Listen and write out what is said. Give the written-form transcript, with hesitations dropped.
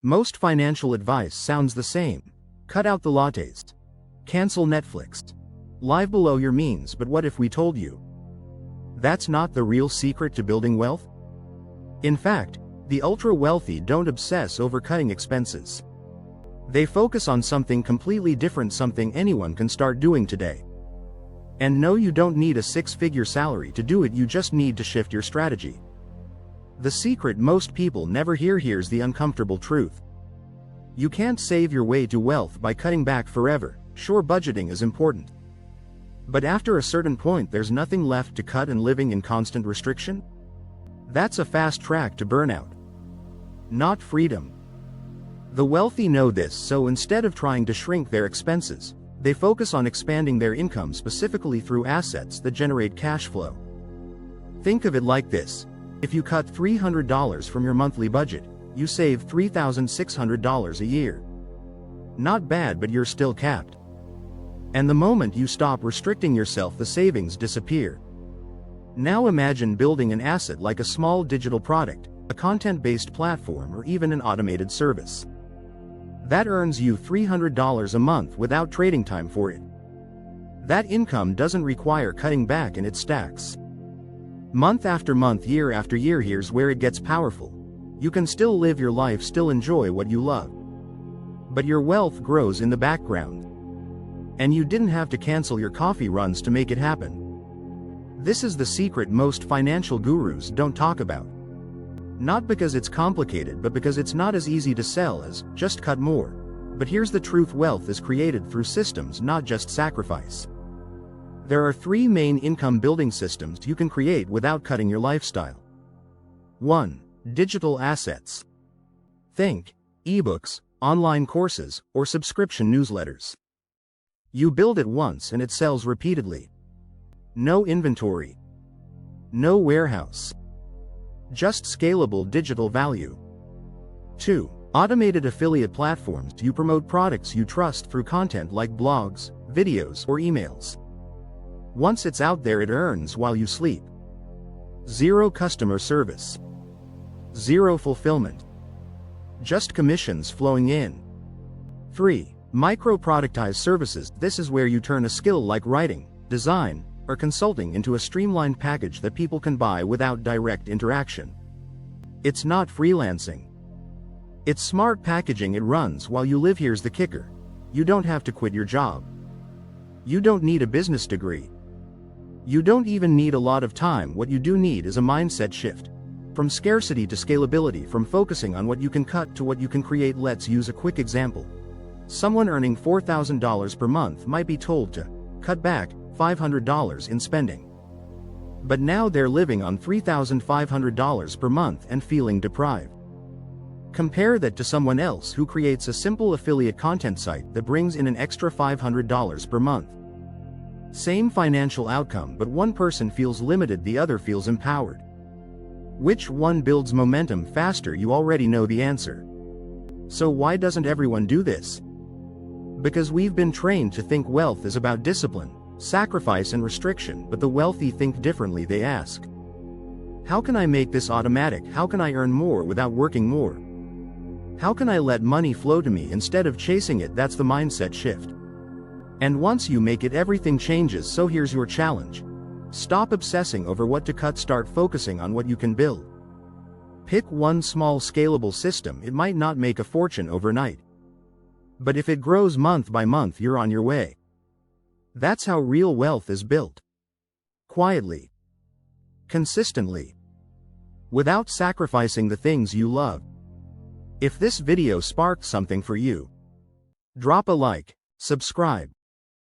Most financial advice sounds the same. Cut out the lattes. Cancel Netflix. Live below your means, but what if we told you that's not the real secret to building wealth? In fact, the ultra-wealthy don't obsess over cutting expenses. They focus on something completely different, something anyone can start doing today. And no, you don't need a six-figure salary to do it, you just need to shift your strategy. The secret most people never hear. Here's the uncomfortable truth. You can't save your way to wealth by cutting back forever. Sure, budgeting is important. But after a certain point, there's nothing left to cut, and living in constant restriction? That's a fast track to burnout. Not freedom. The wealthy know this, so instead of trying to shrink their expenses, they focus on expanding their income, specifically through assets that generate cash flow. Think of it like this. If you cut $300 from your monthly budget, you save $3,600 a year. Not bad, but you're still capped. And the moment you stop restricting yourself, the savings disappear. Now imagine building an asset like a small digital product, a content-based platform, or even an automated service that earns you $300 a month without trading time for it. That income doesn't require cutting back, and it stacks. Month after month, year after year. Here's where it gets powerful. You can still live your life, still enjoy what you love, but your wealth grows in the background. And you didn't have to cancel your coffee runs to make it happen. This is the secret most financial gurus don't talk about. Not because it's complicated, but because it's not as easy to sell as just cut more. But here's the truth: wealth is created through systems, not just sacrifice. There are three main income building systems you can create without cutting your lifestyle. 1. Digital assets. Think ebooks, online courses, or subscription newsletters. You build it once and it sells repeatedly. No inventory. No warehouse. Just scalable digital value. 2. Automated affiliate platforms. You promote products you trust through content like blogs, videos, or emails. Once it's out there, it earns while you sleep. 0 customer service. 0 fulfillment. Just commissions flowing in. 3. Micro-productized services. This is where you turn a skill like writing, design, or consulting into a streamlined package that people can buy without direct interaction. It's not freelancing. It's smart packaging. It runs while you live. Here's the kicker. You don't have to quit your job. You don't need a business degree. You don't even need a lot of time. What you do need is a mindset shift. From scarcity to scalability, from focusing on what you can cut to what you can create. Let's use a quick example. Someone earning $4,000 per month might be told to cut back $500 in spending. But now they're living on $3,500 per month and feeling deprived. Compare that to someone else who creates a simple affiliate content site that brings in an extra $500 per month. Same financial outcome, but one person feels limited, the other feels empowered. Which one builds momentum faster? You already know the answer. So why doesn't everyone do this? Because we've been trained to think wealth is about discipline, sacrifice, and restriction, but the wealthy think differently. They ask, how can I make this automatic? How can I earn more without working more? How can I let money flow to me instead of chasing it? That's the mindset shift. And once you make it, everything changes. So here's your challenge. Stop obsessing over what to cut, start focusing on what you can build. Pick one small scalable system. It might not make a fortune overnight, but if it grows month by month, you're on your way. That's how real wealth is built. Quietly. Consistently. Without sacrificing the things you love. If this video sparked something for you, drop a like, subscribe,